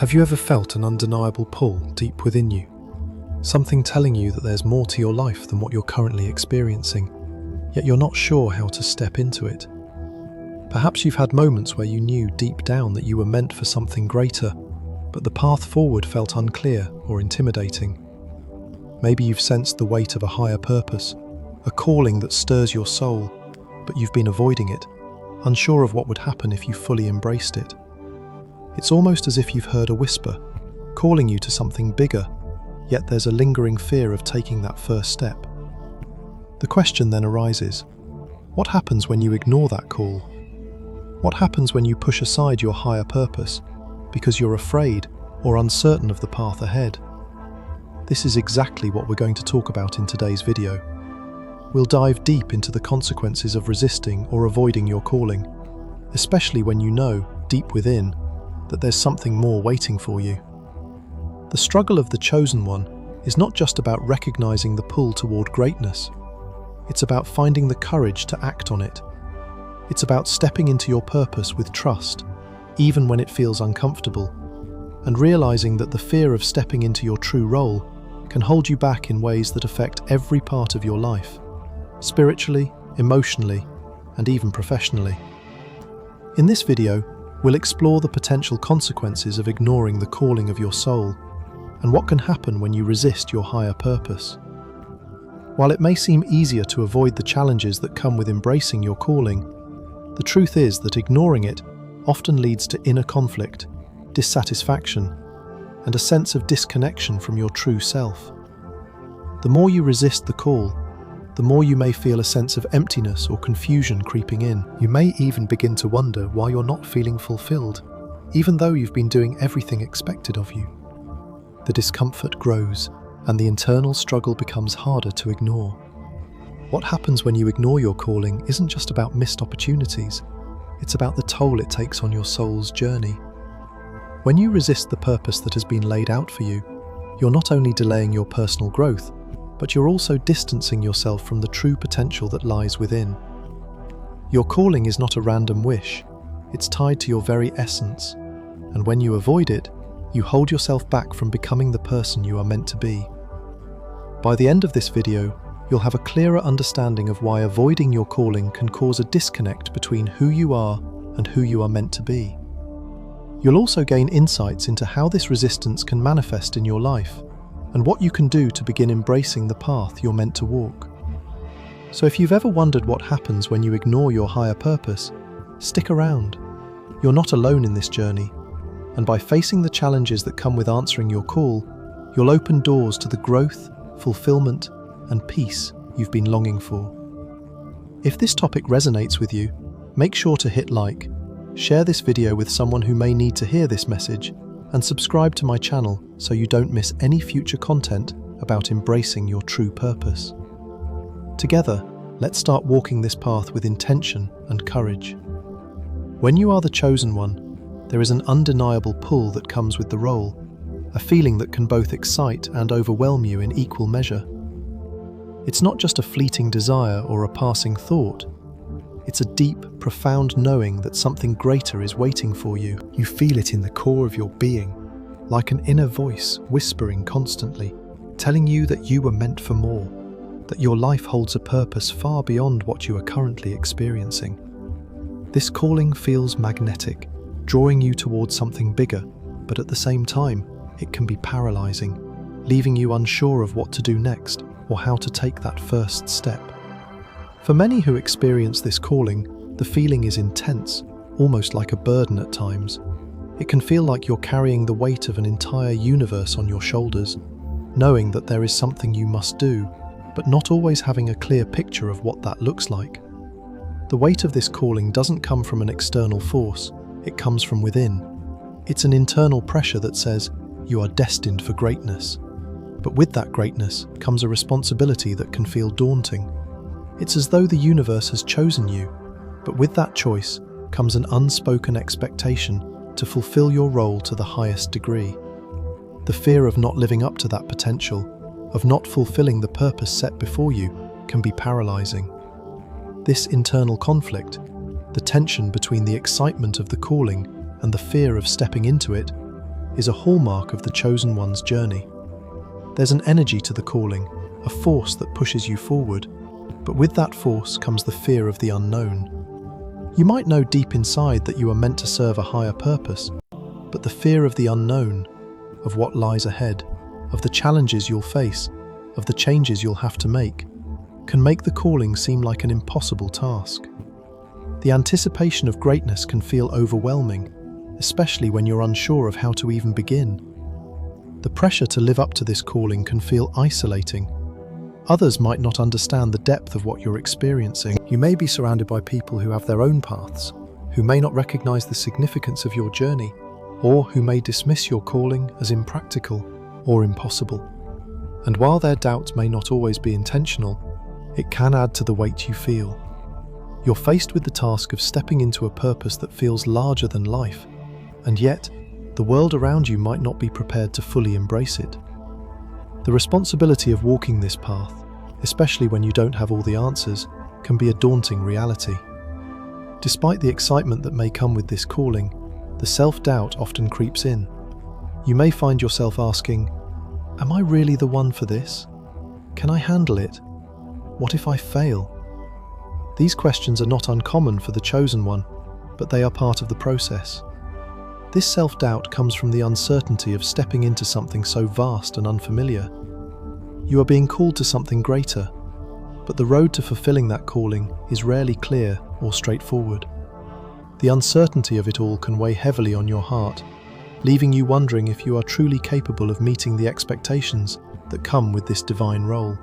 Have you ever felt an undeniable pull deep within you? Something telling you that there's more to your life than what you're currently experiencing, yet you're not sure how to step into it. Perhaps you've had moments where you knew deep down that you were meant for something greater, but the path forward felt unclear or intimidating. Maybe you've sensed the weight of a higher purpose, a calling that stirs your soul, but you've been avoiding it, unsure of what would happen if you fully embraced it. It's almost as if you've heard a whisper, calling you to something bigger, yet there's a lingering fear of taking that first step. The question then arises, what happens when you ignore that call? What happens when you push aside your higher purpose because you're afraid or uncertain of the path ahead? This is exactly what we're going to talk about in today's video. We'll dive deep into the consequences of resisting or avoiding your calling, especially when you know, deep within, that there's something more waiting for you. The struggle of the chosen one is not just about recognizing the pull toward greatness. It's about finding the courage to act on it. It's about stepping into your purpose with trust, even when it feels uncomfortable, and realizing that the fear of stepping into your true role can hold you back in ways that affect every part of your life, spiritually, emotionally, and even professionally. In this video, we'll explore the potential consequences of ignoring the calling of your soul and what can happen when you resist your higher purpose. While it may seem easier to avoid the challenges that come with embracing your calling, the truth is that ignoring it often leads to inner conflict, dissatisfaction, and a sense of disconnection from your true self. The more you resist the call, the more you may feel a sense of emptiness or confusion creeping in. You may even begin to wonder why you're not feeling fulfilled, even though you've been doing everything expected of you. The discomfort grows, and the internal struggle becomes harder to ignore. What happens when you ignore your calling isn't just about missed opportunities, it's about the toll it takes on your soul's journey. When you resist the purpose that has been laid out for you, you're not only delaying your personal growth, but you're also distancing yourself from the true potential that lies within. Your calling is not a random wish, it's tied to your very essence, and when you avoid it, you hold yourself back from becoming the person you are meant to be. By the end of this video, you'll have a clearer understanding of why avoiding your calling can cause a disconnect between who you are and who you are meant to be. You'll also gain insights into how this resistance can manifest in your life, and what you can do to begin embracing the path you're meant to walk. So if you've ever wondered what happens when you ignore your higher purpose, stick around. You're not alone in this journey, and by facing the challenges that come with answering your call, you'll open doors to the growth, fulfillment, and peace you've been longing for. If this topic resonates with you, make sure to hit like, share this video with someone who may need to hear this message, and subscribe to my channel so you don't miss any future content about embracing your true purpose. Together, let's start walking this path with intention and courage. When you are the chosen one, there is an undeniable pull that comes with the role, a feeling that can both excite and overwhelm you in equal measure. It's not just a fleeting desire or a passing thought. It's a deep, profound knowing that something greater is waiting for you. You feel it in the core of your being, like an inner voice whispering constantly, telling you that you were meant for more, that your life holds a purpose far beyond what you are currently experiencing. This calling feels magnetic, drawing you towards something bigger, but at the same time, it can be paralyzing, leaving you unsure of what to do next or how to take that first step. For many who experience this calling, the feeling is intense, almost like a burden at times. It can feel like you're carrying the weight of an entire universe on your shoulders, knowing that there is something you must do, but not always having a clear picture of what that looks like. The weight of this calling doesn't come from an external force, it comes from within. It's an internal pressure that says, you are destined for greatness. But with that greatness comes a responsibility that can feel daunting. It's as though the universe has chosen you, but with that choice comes an unspoken expectation to fulfill your role to the highest degree. The fear of not living up to that potential, of not fulfilling the purpose set before you, can be paralyzing. This internal conflict, the tension between the excitement of the calling and the fear of stepping into it, is a hallmark of the chosen one's journey. There's an energy to the calling, a force that pushes you forward, but with that force comes the fear of the unknown. You might know deep inside that you are meant to serve a higher purpose, but the fear of the unknown, of what lies ahead, of the challenges you'll face, of the changes you'll have to make, can make the calling seem like an impossible task. The anticipation of greatness can feel overwhelming, especially when you're unsure of how to even begin. The pressure to live up to this calling can feel isolating. Others might not understand the depth of what you're experiencing. You may be surrounded by people who have their own paths, who may not recognize the significance of your journey, or who may dismiss your calling as impractical or impossible. And while their doubt may not always be intentional, it can add to the weight you feel. You're faced with the task of stepping into a purpose that feels larger than life, and yet, the world around you might not be prepared to fully embrace it. The responsibility of walking this path, especially when you don't have all the answers, can be a daunting reality. Despite the excitement that may come with this calling, the self-doubt often creeps in. You may find yourself asking, "Am I really the one for this? Can I handle it? What if I fail?" These questions are not uncommon for the chosen one, but they are part of the process. This self-doubt comes from the uncertainty of stepping into something so vast and unfamiliar. You are being called to something greater, but the road to fulfilling that calling is rarely clear or straightforward. The uncertainty of it all can weigh heavily on your heart, leaving you wondering if you are truly capable of meeting the expectations that come with this divine role.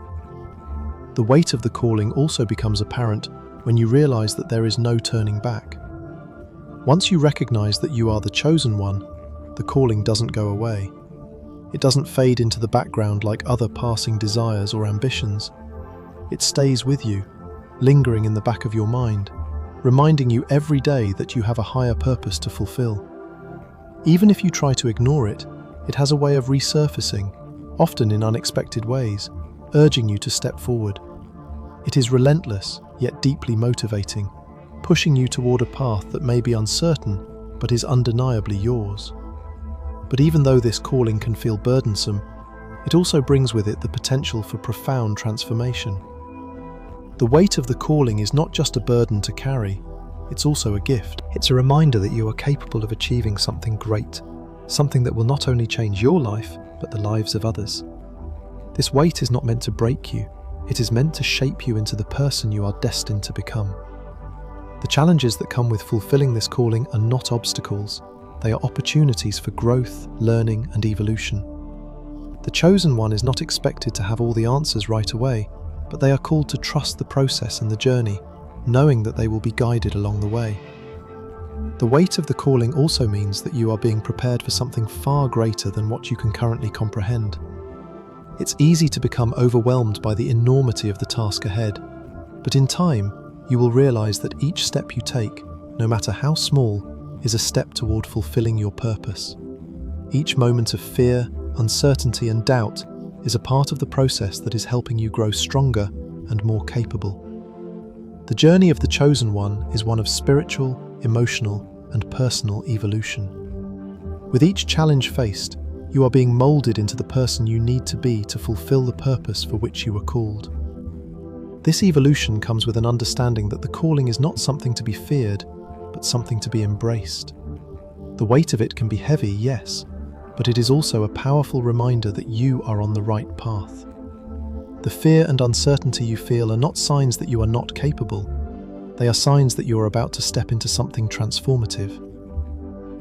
The weight of the calling also becomes apparent when you realize that there is no turning back. Once you recognize that you are the chosen one, the calling doesn't go away. It doesn't fade into the background like other passing desires or ambitions. It stays with you, lingering in the back of your mind, reminding you every day that you have a higher purpose to fulfill. Even if you try to ignore it, it has a way of resurfacing, often in unexpected ways, urging you to step forward. It is relentless, yet deeply motivating, pushing you toward a path that may be uncertain, but is undeniably yours. But even though this calling can feel burdensome, it also brings with it the potential for profound transformation. The weight of the calling is not just a burden to carry, it's also a gift. It's a reminder that you are capable of achieving something great, something that will not only change your life, but the lives of others. This weight is not meant to break you, it is meant to shape you into the person you are destined to become. The challenges that come with fulfilling this calling are not obstacles, they are opportunities for growth, learning, and evolution. The chosen one is not expected to have all the answers right away, but they are called to trust the process and the journey, knowing that they will be guided along the way. The weight of the calling also means that you are being prepared for something far greater than what you can currently comprehend. It's easy to become overwhelmed by the enormity of the task ahead, but in time, you will realize that each step you take, no matter how small, is a step toward fulfilling your purpose. Each moment of fear, uncertainty, and doubt is a part of the process that is helping you grow stronger and more capable. The journey of the chosen one is one of spiritual, emotional, and personal evolution. With each challenge faced, you are being molded into the person you need to be to fulfill the purpose for which you were called. This evolution comes with an understanding that the calling is not something to be feared, but something to be embraced. The weight of it can be heavy, yes, but it is also a powerful reminder that you are on the right path. The fear and uncertainty you feel are not signs that you are not capable. They are signs that you are about to step into something transformative.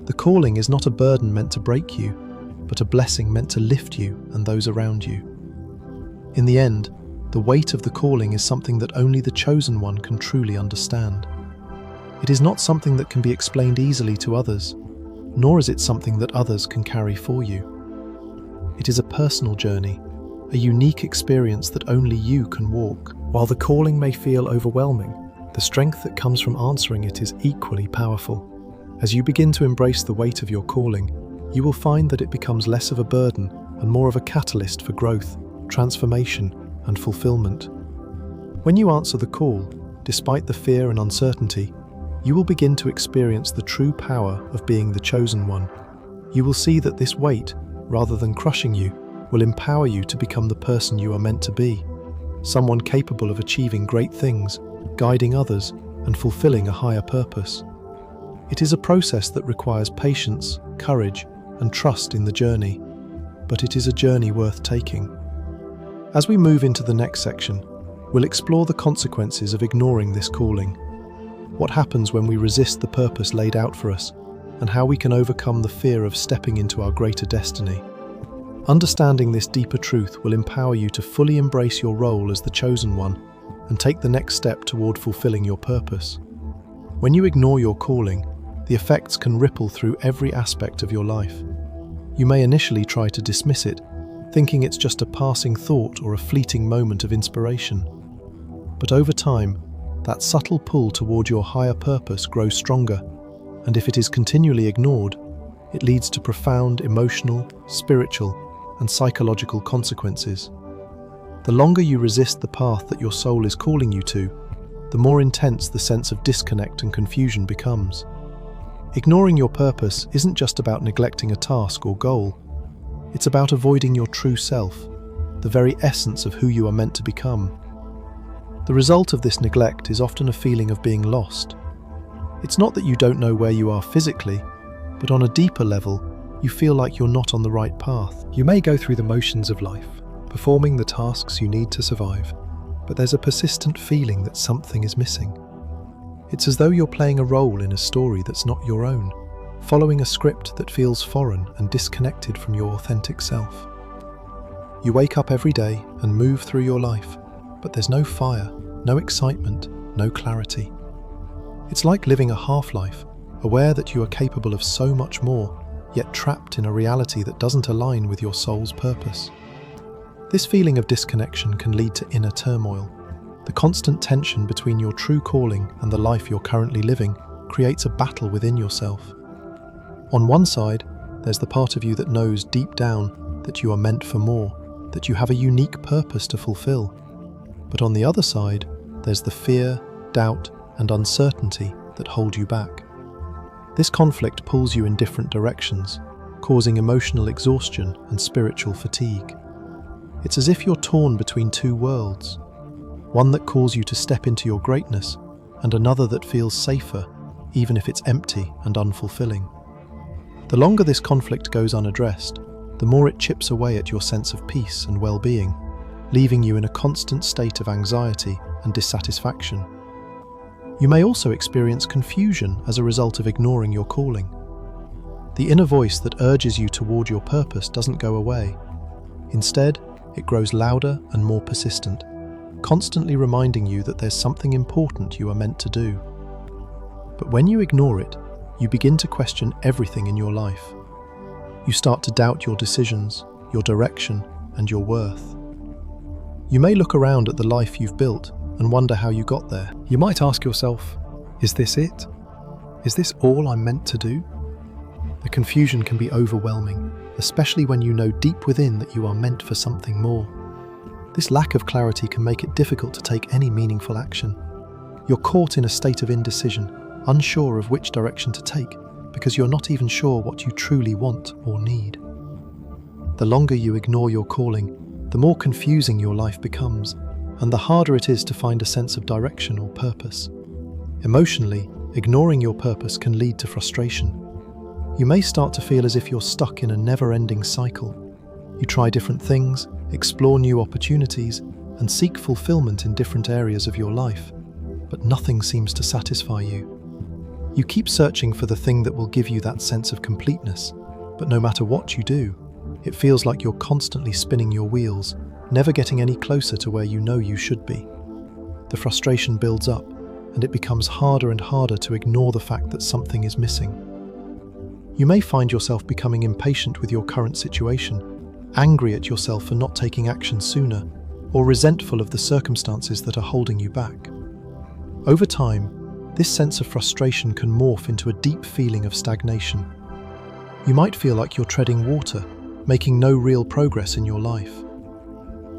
The calling is not a burden meant to break you, but a blessing meant to lift you and those around you. In the end, the weight of the calling is something that only the chosen one can truly understand. It is not something that can be explained easily to others, nor is it something that others can carry for you. It is a personal journey, a unique experience that only you can walk. While the calling may feel overwhelming, the strength that comes from answering it is equally powerful. As you begin to embrace the weight of your calling, you will find that it becomes less of a burden and more of a catalyst for growth, transformation, and fulfillment. When you answer the call, despite the fear and uncertainty, you will begin to experience the true power of being the chosen one. you will see that this weight, rather than crushing you, will empower you to become the person you are meant to be, someone capable of achieving great things, guiding others, and fulfilling a higher purpose. It is a process that requires patience, courage, and trust in the journey, but it is a journey worth taking. As we move into the next section, we'll explore the consequences of ignoring this calling, what happens when we resist the purpose laid out for us, and how we can overcome the fear of stepping into our greater destiny. Understanding this deeper truth will empower you to fully embrace your role as the chosen one and take the next step toward fulfilling your purpose. When you ignore your calling, the effects can ripple through every aspect of your life. You may initially try to dismiss it, thinking it's just a passing thought or a fleeting moment of inspiration. But over time, that subtle pull toward your higher purpose grows stronger, and if it is continually ignored, it leads to profound emotional, spiritual, and psychological consequences. The longer you resist the path that your soul is calling you to, the more intense the sense of disconnect and confusion becomes. Ignoring your purpose isn't just about neglecting a task or goal. It's about avoiding your true self, the very essence of who you are meant to become. The result of this neglect is often a feeling of being lost. It's not that you don't know where you are physically, but on a deeper level, you feel like you're not on the right path. You may go through the motions of life, performing the tasks you need to survive, but there's a persistent feeling that something is missing. It's as though you're playing a role in a story that's not your own, following a script that feels foreign and disconnected from your authentic self. You wake up every day and move through your life, but there's no fire, no excitement, no clarity. It's like living a half-life, aware that you are capable of so much more, yet trapped in a reality that doesn't align with your soul's purpose. This feeling of disconnection can lead to inner turmoil. The constant tension between your true calling and the life you're currently living creates a battle within yourself. On one side, there's the part of you that knows deep down that you are meant for more, that you have a unique purpose to fulfill. But on the other side, there's the fear, doubt, and uncertainty that hold you back. This conflict pulls you in different directions, causing emotional exhaustion and spiritual fatigue. It's as if you're torn between two worlds, one that calls you to step into your greatness, and another that feels safer, even if it's empty and unfulfilling. The longer this conflict goes unaddressed, the more it chips away at your sense of peace and well-being, leaving you in a constant state of anxiety and dissatisfaction. You may also experience confusion as a result of ignoring your calling. The inner voice that urges you toward your purpose doesn't go away. Instead, it grows louder and more persistent, constantly reminding you that there's something important you are meant to do. But when you ignore it, you begin to question everything in your life. You start to doubt your decisions, your direction, and your worth. You may look around at the life you've built and wonder how you got there. You might ask yourself, is this it? Is this all I'm meant to do? The confusion can be overwhelming, especially when you know deep within that you are meant for something more. This lack of clarity can make it difficult to take any meaningful action. You're caught in a state of indecision, unsure of which direction to take, because you're not even sure what you truly want or need. The longer you ignore your calling, the more confusing your life becomes, and the harder it is to find a sense of direction or purpose. Emotionally, ignoring your purpose can lead to frustration. You may start to feel as if you're stuck in a never-ending cycle. You try different things, explore new opportunities, and seek fulfillment in different areas of your life, but nothing seems to satisfy you. You keep searching for the thing that will give you that sense of completeness, but no matter what you do, it feels like you're constantly spinning your wheels, never getting any closer to where you know you should be. The frustration builds up, and it becomes harder and harder to ignore the fact that something is missing. You may find yourself becoming impatient with your current situation, angry at yourself for not taking action sooner, or resentful of the circumstances that are holding you back. Over time, this sense of frustration can morph into a deep feeling of stagnation. You might feel like you're treading water, making no real progress in your life.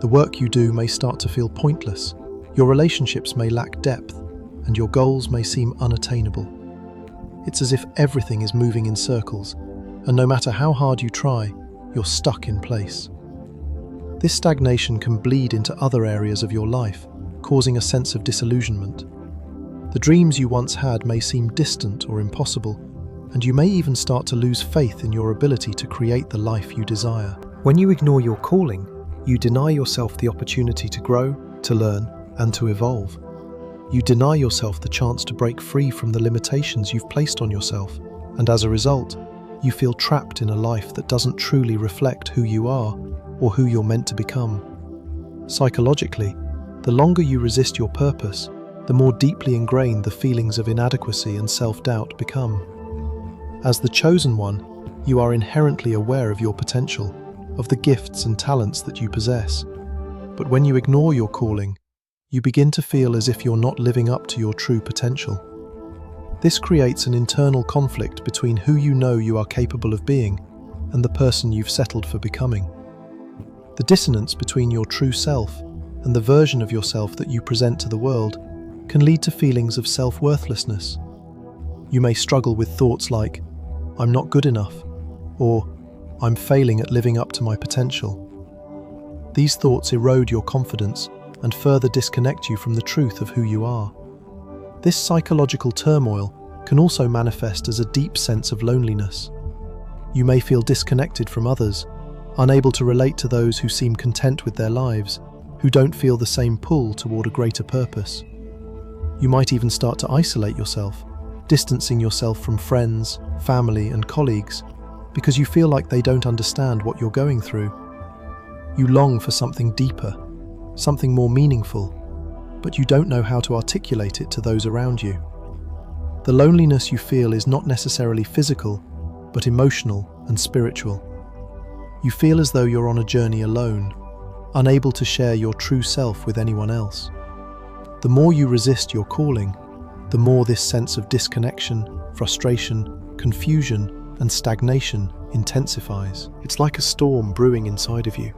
The work you do may start to feel pointless, your relationships may lack depth, and your goals may seem unattainable. It's as if everything is moving in circles, and no matter how hard you try, you're stuck in place. This stagnation can bleed into other areas of your life, causing a sense of disillusionment. The dreams you once had may seem distant or impossible, and you may even start to lose faith in your ability to create the life you desire. When you ignore your calling, you deny yourself the opportunity to grow, to learn, and to evolve. You deny yourself the chance to break free from the limitations you've placed on yourself, and as a result, you feel trapped in a life that doesn't truly reflect who you are or who you're meant to become. Psychologically, the longer you resist your purpose, the more deeply ingrained the feelings of inadequacy and self-doubt become. As the chosen one, you are inherently aware of your potential, of the gifts and talents that you possess. But when you ignore your calling, you begin to feel as if you're not living up to your true potential. This creates an internal conflict between who you know you are capable of being and the person you've settled for becoming. The dissonance between your true self and the version of yourself that you present to the world can lead to feelings of self-worthlessness. You may struggle with thoughts like, "I'm not good enough," or "I'm failing at living up to my potential." These thoughts erode your confidence and further disconnect you from the truth of who you are. This psychological turmoil can also manifest as a deep sense of loneliness. You may feel disconnected from others, unable to relate to those who seem content with their lives, who don't feel the same pull toward a greater purpose. You might even start to isolate yourself, distancing yourself from friends, family, and colleagues, because you feel like they don't understand what you're going through. You long for something deeper, something more meaningful, but you don't know how to articulate it to those around you. The loneliness you feel is not necessarily physical, but emotional and spiritual. You feel as though you're on a journey alone, unable to share your true self with anyone else. The more you resist your calling, the more this sense of disconnection, frustration, confusion, and stagnation intensifies. It's like a storm brewing inside of you,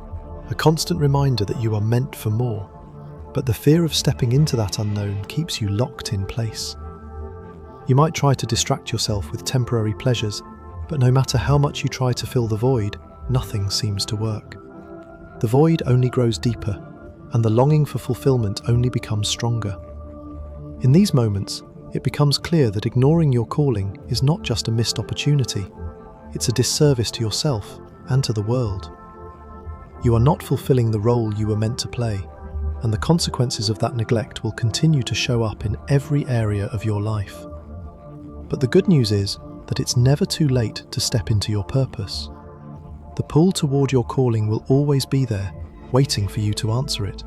a constant reminder that you are meant for more. But the fear of stepping into that unknown keeps you locked in place. You might try to distract yourself with temporary pleasures, but no matter how much you try to fill the void, nothing seems to work. The void only grows deeper, and the longing for fulfillment only becomes stronger. In these moments, it becomes clear that ignoring your calling is not just a missed opportunity, it's a disservice to yourself and to the world. You are not fulfilling the role you were meant to play, and the consequences of that neglect will continue to show up in every area of your life. But the good news is that it's never too late to step into your purpose. The pull toward your calling will always be there, waiting for you to answer it.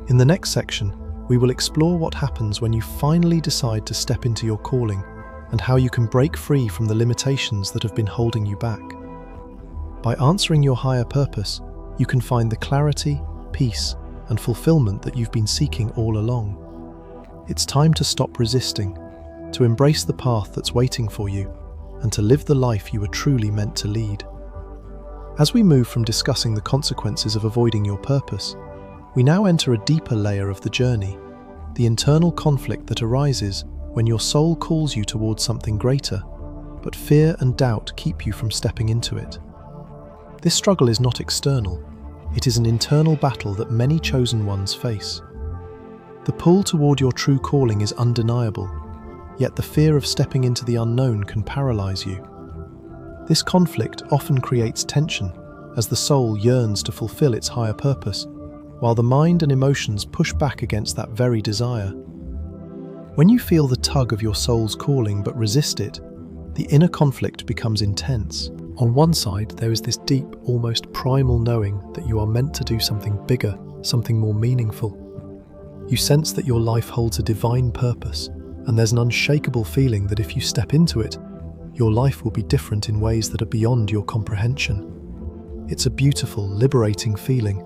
In the next section, we will explore what happens when you finally decide to step into your calling and how you can break free from the limitations that have been holding you back. By answering your higher purpose, you can find the clarity, peace, and fulfillment that you've been seeking all along. It's time to stop resisting, to embrace the path that's waiting for you, and to live the life you were truly meant to lead. As we move from discussing the consequences of avoiding your purpose, we now enter a deeper layer of the journey, the internal conflict that arises when your soul calls you towards something greater, but fear and doubt keep you from stepping into it. This struggle is not external, it is an internal battle that many chosen ones face. The pull toward your true calling is undeniable, yet the fear of stepping into the unknown can paralyze you. This conflict often creates tension as the soul yearns to fulfill its higher purpose, while the mind and emotions push back against that very desire. When you feel the tug of your soul's calling but resist it, the inner conflict becomes intense. On one side, there is this deep, almost primal knowing that you are meant to do something bigger, something more meaningful. You sense that your life holds a divine purpose, and there's an unshakable feeling that if you step into it, your life will be different in ways that are beyond your comprehension. It's a beautiful, liberating feeling,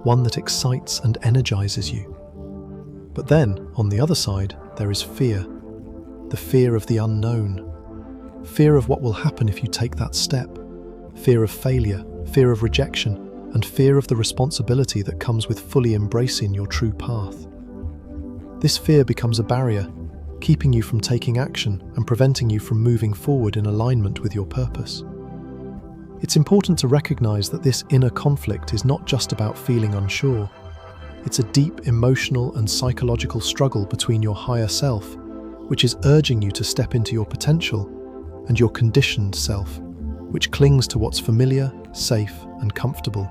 one that excites and energizes you. But then, on the other side, there is fear. The fear of the unknown. Fear of what will happen if you take that step. Fear of failure, fear of rejection, and fear of the responsibility that comes with fully embracing your true path. This fear becomes a barrier, keeping you from taking action and preventing you from moving forward in alignment with your purpose. It's important to recognize that this inner conflict is not just about feeling unsure. It's a deep emotional and psychological struggle between your higher self, which is urging you to step into your potential, and your conditioned self, which clings to what's familiar, safe, and comfortable.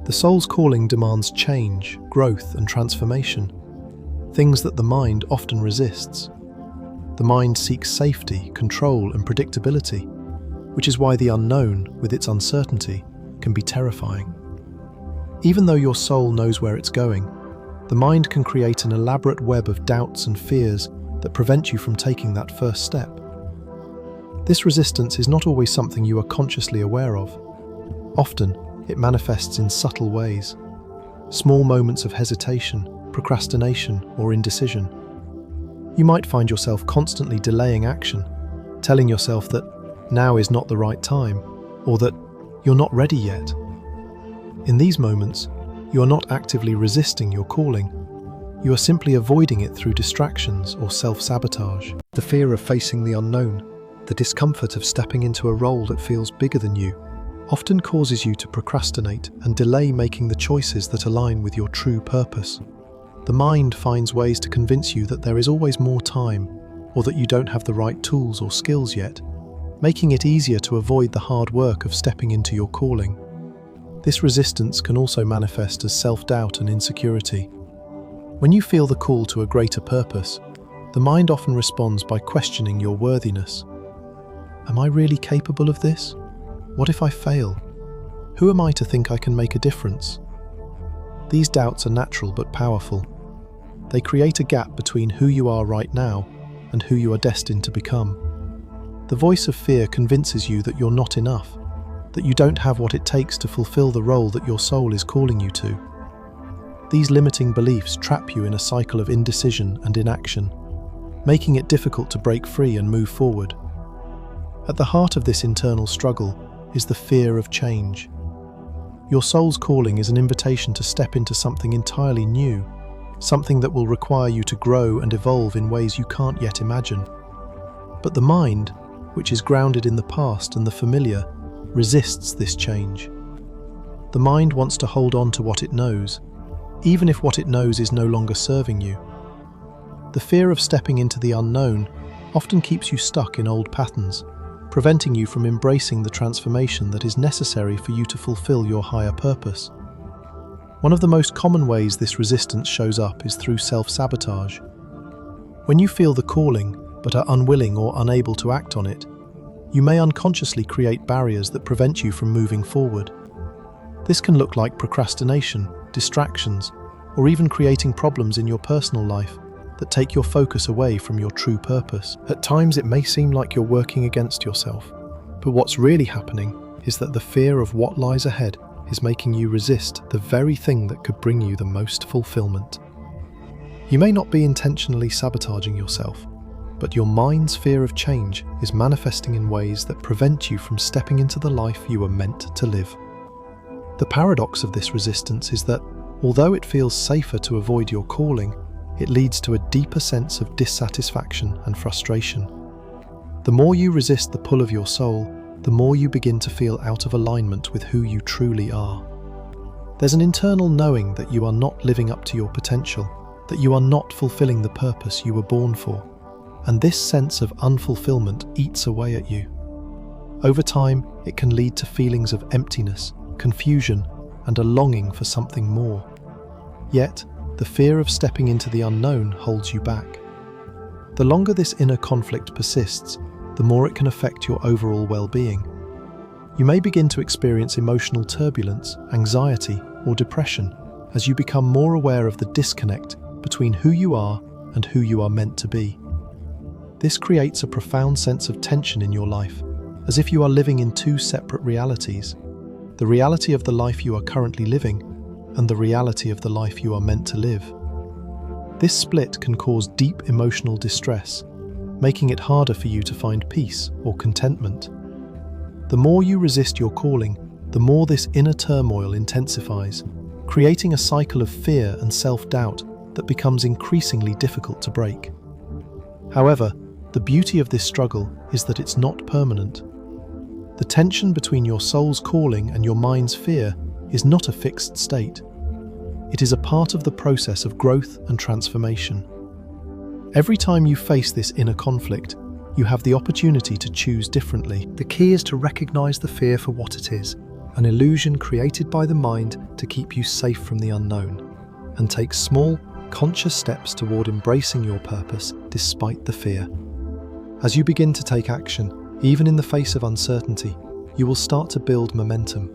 The soul's calling demands change, growth, and transformation, things that the mind often resists. The mind seeks safety, control, and predictability, which is why the unknown, with its uncertainty, can be terrifying. Even though your soul knows where it's going, the mind can create an elaborate web of doubts and fears that prevent you from taking that first step. This resistance is not always something you are consciously aware of. Often, it manifests in subtle ways. Small moments of hesitation, procrastination, or indecision. You might find yourself constantly delaying action, telling yourself that now is not the right time, or that you're not ready yet. In these moments, you are not actively resisting your calling. You are simply avoiding it through distractions or self-sabotage. The fear of facing the unknown, the discomfort of stepping into a role that feels bigger than you, often causes you to procrastinate and delay making the choices that align with your true purpose. The mind finds ways to convince you that there is always more time, or that you don't have the right tools or skills yet, making it easier to avoid the hard work of stepping into your calling. This resistance can also manifest as self-doubt and insecurity. When you feel the call to a greater purpose, the mind often responds by questioning your worthiness. Am I really capable of this? What if I fail? Who am I to think I can make a difference? These doubts are natural but powerful. They create a gap between who you are right now and who you are destined to become. The voice of fear convinces you that you're not enough, that you don't have what it takes to fulfill the role that your soul is calling you to. These limiting beliefs trap you in a cycle of indecision and inaction, making it difficult to break free and move forward. At the heart of this internal struggle is the fear of change. Your soul's calling is an invitation to step into something entirely new, something that will require you to grow and evolve in ways you can't yet imagine. But the mind, which is grounded in the past and the familiar, resists this change. The mind wants to hold on to what it knows, even if what it knows is no longer serving you. The fear of stepping into the unknown often keeps you stuck in old patterns, preventing you from embracing the transformation that is necessary for you to fulfill your higher purpose. One of the most common ways this resistance shows up is through self-sabotage. When you feel the calling, but are unwilling or unable to act on it, you may unconsciously create barriers that prevent you from moving forward. This can look like procrastination, distractions, or even creating problems in your personal life that take your focus away from your true purpose. At times it may seem like you're working against yourself, but what's really happening is that the fear of what lies ahead is making you resist the very thing that could bring you the most fulfillment. You may not be intentionally sabotaging yourself, but your mind's fear of change is manifesting in ways that prevent you from stepping into the life you were meant to live. The paradox of this resistance is that, although it feels safer to avoid your calling, it leads to a deeper sense of dissatisfaction and frustration. The more you resist the pull of your soul, the more you begin to feel out of alignment with who you truly are. There's an internal knowing that you are not living up to your potential, that you are not fulfilling the purpose you were born for, and this sense of unfulfillment eats away at you. Over time, it can lead to feelings of emptiness, confusion, and a longing for something more. Yet, the fear of stepping into the unknown holds you back. The longer this inner conflict persists, the more it can affect your overall well-being. You may begin to experience emotional turbulence, anxiety, or depression as you become more aware of the disconnect between who you are and who you are meant to be. This creates a profound sense of tension in your life, as if you are living in two separate realities: the reality of the life you are currently living and the reality of the life you are meant to live. This split can cause deep emotional distress, making it harder for you to find peace or contentment. The more you resist your calling, the more this inner turmoil intensifies, creating a cycle of fear and self-doubt that becomes increasingly difficult to break. However, the beauty of this struggle is that it's not permanent. The tension between your soul's calling and your mind's fear is not a fixed state. It is a part of the process of growth and transformation. Every time you face this inner conflict, you have the opportunity to choose differently. The key is to recognize the fear for what it is, an illusion created by the mind to keep you safe from the unknown, and take small, conscious steps toward embracing your purpose despite the fear. As you begin to take action, even in the face of uncertainty, you will start to build momentum.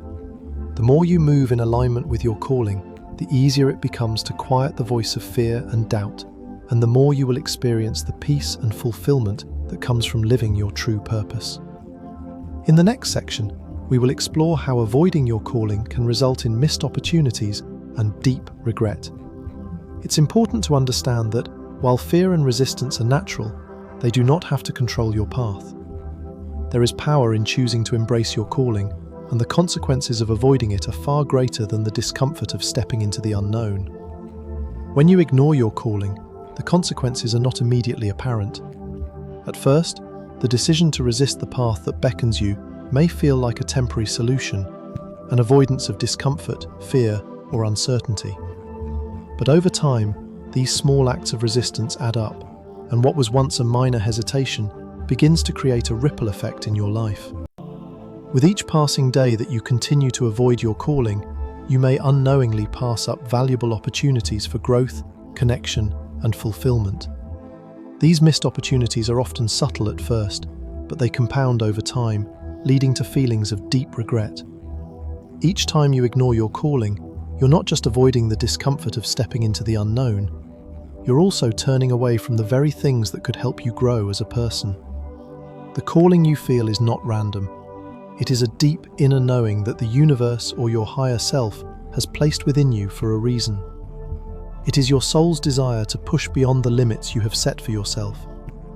The more you move in alignment with your calling, the easier it becomes to quiet the voice of fear and doubt, and the more you will experience the peace and fulfillment that comes from living your true purpose. In the next section, we will explore how avoiding your calling can result in missed opportunities and deep regret. It's important to understand that, while fear and resistance are natural, they do not have to control your path. There is power in choosing to embrace your calling, and the consequences of avoiding it are far greater than the discomfort of stepping into the unknown. When you ignore your calling, the consequences are not immediately apparent. At first, the decision to resist the path that beckons you may feel like a temporary solution, an avoidance of discomfort, fear, or uncertainty. But over time, these small acts of resistance add up, and what was once a minor hesitation begins to create a ripple effect in your life. With each passing day that you continue to avoid your calling, you may unknowingly pass up valuable opportunities for growth, connection, and fulfillment. These missed opportunities are often subtle at first, but they compound over time, leading to feelings of deep regret. Each time you ignore your calling, you're not just avoiding the discomfort of stepping into the unknown, you're also turning away from the very things that could help you grow as a person. The calling you feel is not random. It is a deep inner knowing that the universe or your higher self has placed within you for a reason. It is your soul's desire to push beyond the limits you have set for yourself,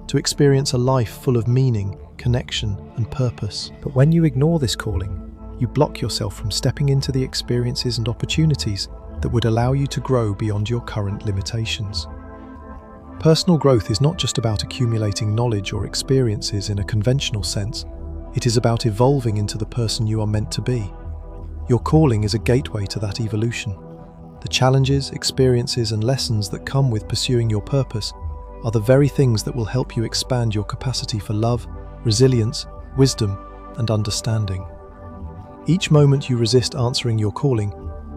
to experience a life full of meaning, connection, and purpose. But when you ignore this calling, you block yourself from stepping into the experiences and opportunities that would allow you to grow beyond your current limitations. Personal growth is not just about accumulating knowledge or experiences in a conventional sense. It is about evolving into the person you are meant to be. Your calling is a gateway to that evolution. The challenges, experiences, and lessons that come with pursuing your purpose are the very things that will help you expand your capacity for love, resilience, wisdom, and understanding. Each moment you resist answering your calling,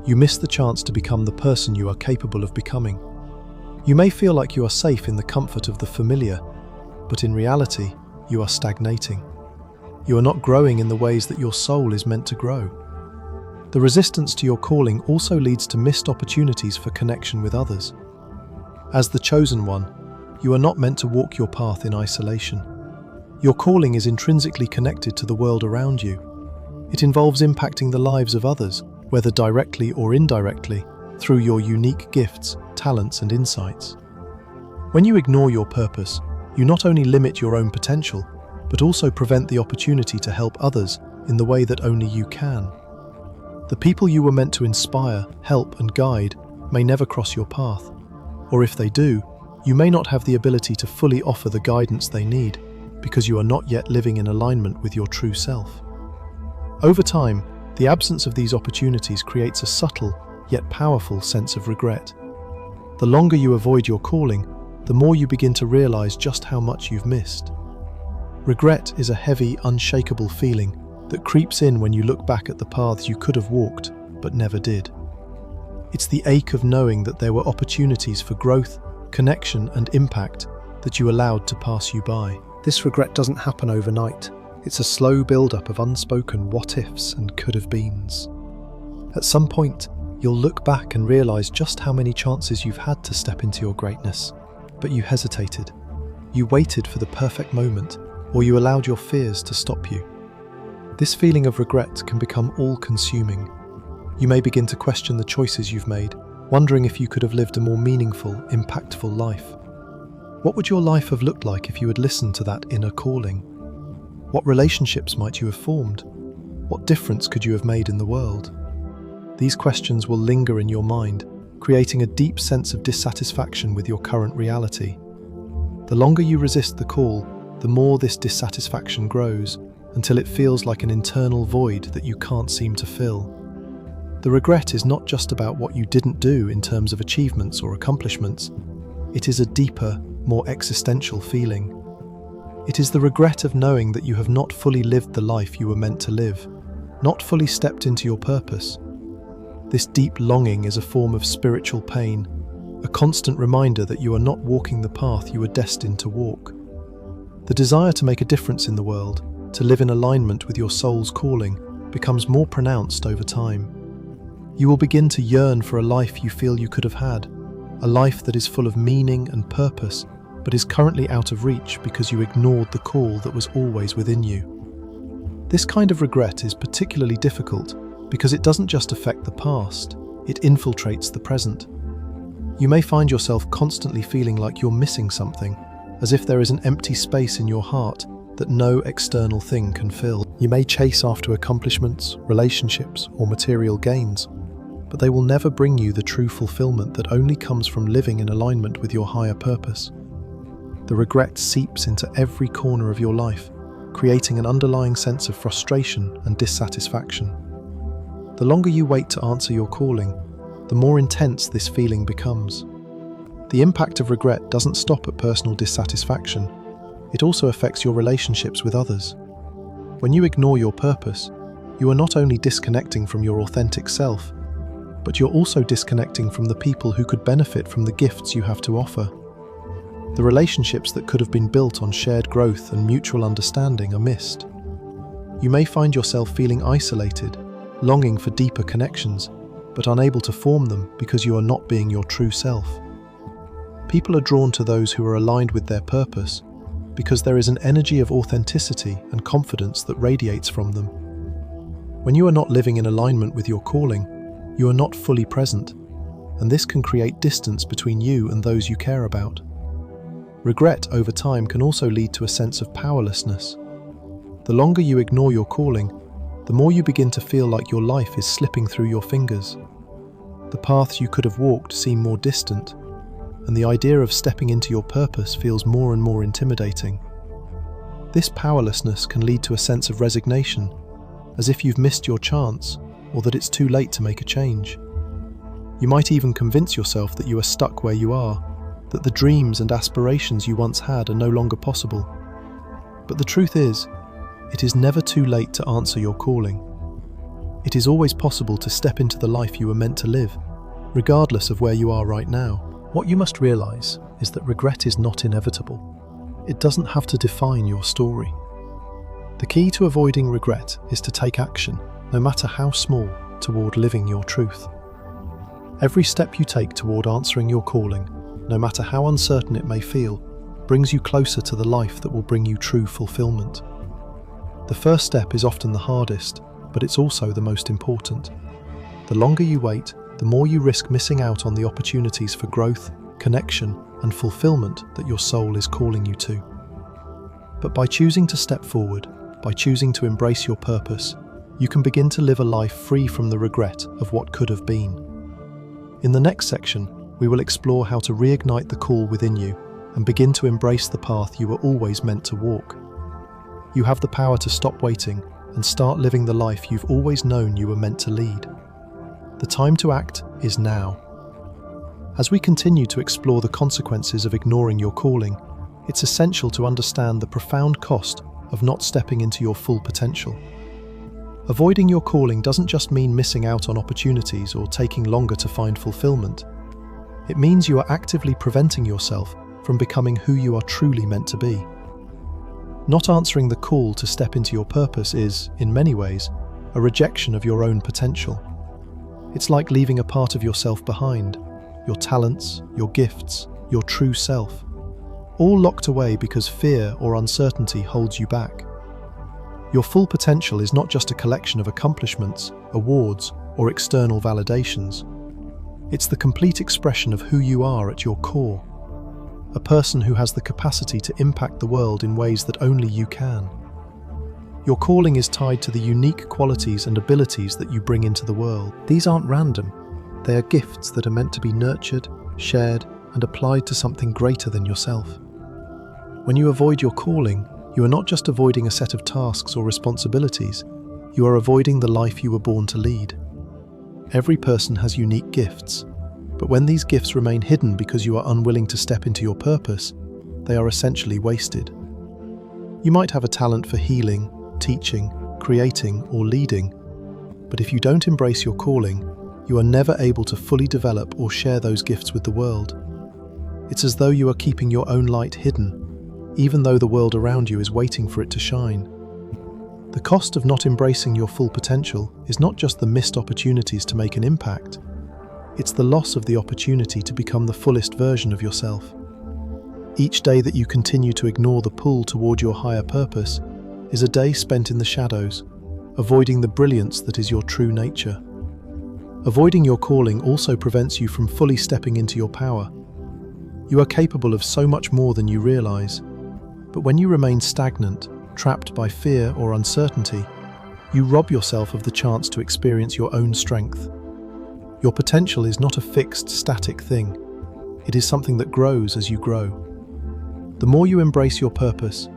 you miss the chance to become the person you are capable of becoming. You may feel like you are safe in the comfort of the familiar, but in reality, you are stagnating. You are not growing in the ways that your soul is meant to grow. The resistance to your calling also leads to missed opportunities for connection with others. As the chosen one, you are not meant to walk your path in isolation. Your calling is intrinsically connected to the world around you. It involves impacting the lives of others, whether directly or indirectly, through your unique gifts, talents, and insights. When you ignore your purpose, you not only limit your own potential, but also prevent the opportunity to help others in the way that only you can. The people you were meant to inspire, help, and guide may never cross your path, or if they do, you may not have the ability to fully offer the guidance they need because you are not yet living in alignment with your true self. Over time, the absence of these opportunities creates a subtle, yet powerful sense of regret. The longer you avoid your calling, the more you begin to realize just how much you've missed. Regret is a heavy, unshakable feeling that creeps in when you look back at the paths you could have walked, but never did. It's the ache of knowing that there were opportunities for growth, connection, and impact that you allowed to pass you by. This regret doesn't happen overnight. It's a slow build-up of unspoken what-ifs and could-have-beens. At some point, you'll look back and realize just how many chances you've had to step into your greatness, but you hesitated. You waited for the perfect moment, or you allowed your fears to stop you. This feeling of regret can become all-consuming. You may begin to question the choices you've made, wondering if you could have lived a more meaningful, impactful life. What would your life have looked like if you had listened to that inner calling? What relationships might you have formed? What difference could you have made in the world? These questions will linger in your mind, creating a deep sense of dissatisfaction with your current reality. The longer you resist the call, the more this dissatisfaction grows, until it feels like an internal void that you can't seem to fill. The regret is not just about what you didn't do in terms of achievements or accomplishments. It is a deeper, more existential feeling. It is the regret of knowing that you have not fully lived the life you were meant to live, not fully stepped into your purpose. This deep longing is a form of spiritual pain, a constant reminder that you are not walking the path you were destined to walk. The desire to make a difference in the world, to live in alignment with your soul's calling, becomes more pronounced over time. You will begin to yearn for a life you feel you could have had, a life that is full of meaning and purpose, but is currently out of reach because you ignored the call that was always within you. This kind of regret is particularly difficult because it doesn't just affect the past, it infiltrates the present. You may find yourself constantly feeling like you're missing something, as if there is an empty space in your heart that no external thing can fill. You may chase after accomplishments, relationships, or material gains, but they will never bring you the true fulfillment that only comes from living in alignment with your higher purpose. The regret seeps into every corner of your life, creating an underlying sense of frustration and dissatisfaction. The longer you wait to answer your calling, the more intense this feeling becomes. The impact of regret doesn't stop at personal dissatisfaction. It also affects your relationships with others. When you ignore your purpose, you are not only disconnecting from your authentic self, but you're also disconnecting from the people who could benefit from the gifts you have to offer. The relationships that could have been built on shared growth and mutual understanding are missed. You may find yourself feeling isolated, longing for deeper connections, but unable to form them because you are not being your true self. People are drawn to those who are aligned with their purpose because there is an energy of authenticity and confidence that radiates from them. When you are not living in alignment with your calling, you are not fully present, and this can create distance between you and those you care about. Regret over time can also lead to a sense of powerlessness. The longer you ignore your calling, the more you begin to feel like your life is slipping through your fingers. The paths you could have walked seem more distant, and the idea of stepping into your purpose feels more and more intimidating. This powerlessness can lead to a sense of resignation, as if you've missed your chance or that it's too late to make a change. You might even convince yourself that you are stuck where you are, that the dreams and aspirations you once had are no longer possible. But the truth is, it is never too late to answer your calling. It is always possible to step into the life you were meant to live, regardless of where you are right now. What you must realize is that regret is not inevitable. It doesn't have to define your story. The key to avoiding regret is to take action, no matter how small, toward living your truth. Every step you take toward answering your calling, no matter how uncertain it may feel, brings you closer to the life that will bring you true fulfillment. The first step is often the hardest, but it's also the most important. The longer you wait, the more you risk missing out on the opportunities for growth, connection, and fulfillment that your soul is calling you to. But by choosing to step forward, by choosing to embrace your purpose, you can begin to live a life free from the regret of what could have been. In the next section, we will explore how to reignite the call within you and begin to embrace the path you were always meant to walk. You have the power to stop waiting and start living the life you've always known you were meant to lead. The time to act is now. As we continue to explore the consequences of ignoring your calling, it's essential to understand the profound cost of not stepping into your full potential. Avoiding your calling doesn't just mean missing out on opportunities or taking longer to find fulfillment. It means you are actively preventing yourself from becoming who you are truly meant to be. Not answering the call to step into your purpose is, in many ways, a rejection of your own potential. It's like leaving a part of yourself behind, your talents, your gifts, your true self, all locked away because fear or uncertainty holds you back. Your full potential is not just a collection of accomplishments, awards, or external validations. It's the complete expression of who you are at your core, a person who has the capacity to impact the world in ways that only you can. Your calling is tied to the unique qualities and abilities that you bring into the world. These aren't random. They are gifts that are meant to be nurtured, shared, and applied to something greater than yourself. When you avoid your calling, You are not just avoiding a set of tasks or responsibilities, you are avoiding the life you were born to lead. Every person has unique gifts, but when these gifts remain hidden because you are unwilling to step into your purpose, they are essentially wasted. You might have a talent for healing, teaching, creating, or leading, but if you don't embrace your calling, you are never able to fully develop or share those gifts with the world. It's as though you are keeping your own light hidden, even though the world around you is waiting for it to shine. The cost of not embracing your full potential is not just the missed opportunities to make an impact, it's the loss of the opportunity to become the fullest version of yourself. Each day that you continue to ignore the pull toward your higher purpose is a day spent in the shadows, avoiding the brilliance that is your true nature. Avoiding your calling also prevents you from fully stepping into your power. You are capable of so much more than you realize, but when you remain stagnant, trapped by fear or uncertainty, you rob yourself of the chance to experience your own strength. Your potential is not a fixed, static thing. It is something that grows as you grow. The more you embrace your purpose,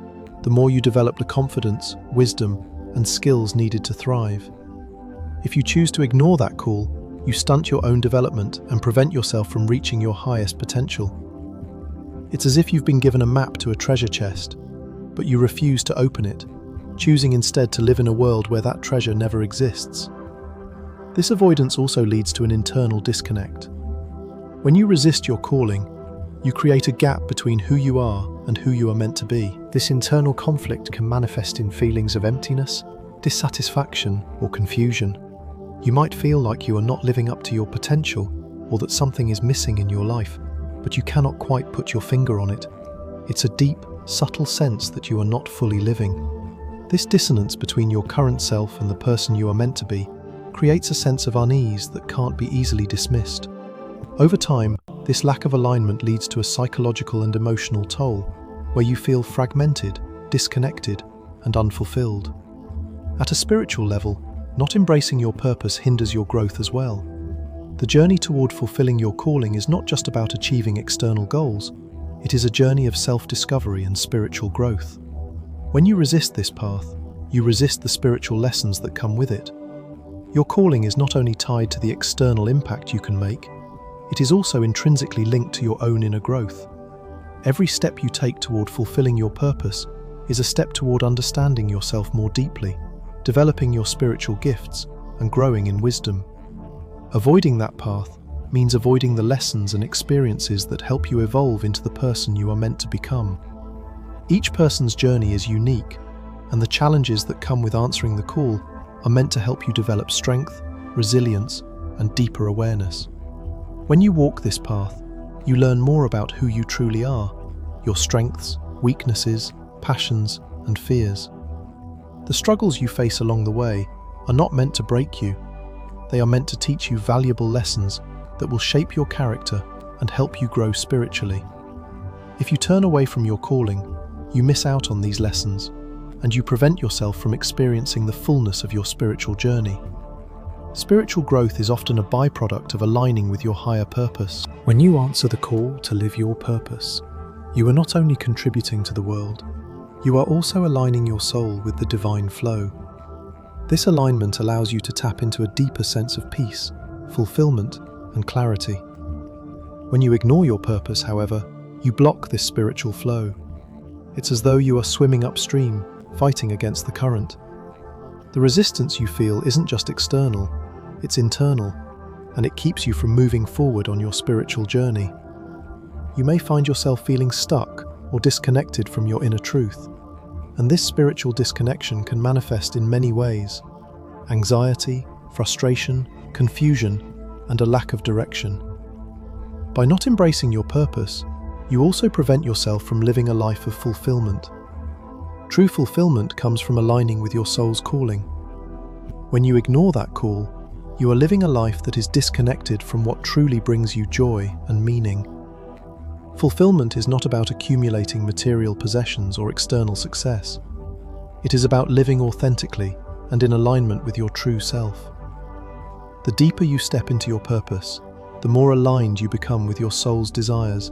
the more you develop the confidence, wisdom, and skills needed to thrive. If you choose to ignore that call, you stunt your own development and prevent yourself from reaching your highest potential. It's as if you've been given a map to a treasure chest, but you refuse to open it, choosing instead to live in a world where that treasure never exists. This avoidance also leads to an internal disconnect. When you resist your calling, you create a gap between who you are and who you are meant to be. This internal conflict can manifest in feelings of emptiness, dissatisfaction, or confusion. You might feel like you are not living up to your potential or that something is missing in your life, but you cannot quite put your finger on it. It's a deep, subtle sense that you are not fully living. This dissonance between your current self and the person you are meant to be creates a sense of unease that can't be easily dismissed. Over time, this lack of alignment leads to a psychological and emotional toll, where you feel fragmented, disconnected, and unfulfilled. At a spiritual level, not embracing your purpose hinders your growth as well. The journey toward fulfilling your calling is not just about achieving external goals, it is a journey of self-discovery and spiritual growth. When you resist this path, you resist the spiritual lessons that come with it. Your calling is not only tied to the external impact you can make, it is also intrinsically linked to your own inner growth. Every step you take toward fulfilling your purpose is a step toward understanding yourself more deeply, developing your spiritual gifts, and growing in wisdom. Avoiding that path means avoiding the lessons and experiences that help you evolve into the person you are meant to become. Each person's journey is unique, and the challenges that come with answering the call are meant to help you develop strength, resilience, and deeper awareness. When you walk this path, you learn more about who you truly are, your strengths, weaknesses, passions, and fears. The struggles you face along the way are not meant to break you. They are meant to teach you valuable lessons that will shape your character and help you grow spiritually. If you turn away from your calling, you miss out on these lessons, and you prevent yourself from experiencing the fullness of your spiritual journey. Spiritual growth is often a byproduct of aligning with your higher purpose. When you answer the call to live your purpose, you are not only contributing to the world, you are also aligning your soul with the divine flow. This alignment allows you to tap into a deeper sense of peace, fulfillment, and clarity. When you ignore your purpose, however, you block this spiritual flow. It's as though you are swimming upstream, fighting against the current. The resistance you feel isn't just external, it's internal, and it keeps you from moving forward on your spiritual journey. You may find yourself feeling stuck or disconnected from your inner truth, and this spiritual disconnection can manifest in many ways: anxiety, frustration, confusion, and a lack of direction. By not embracing your purpose, you also prevent yourself from living a life of fulfillment. True fulfillment comes from aligning with your soul's calling. When you ignore that call, you are living a life that is disconnected from what truly brings you joy and meaning. Fulfillment is not about accumulating material possessions or external success. It is about living authentically and in alignment with your true self. The deeper you step into your purpose, the more aligned you become with your soul's desires,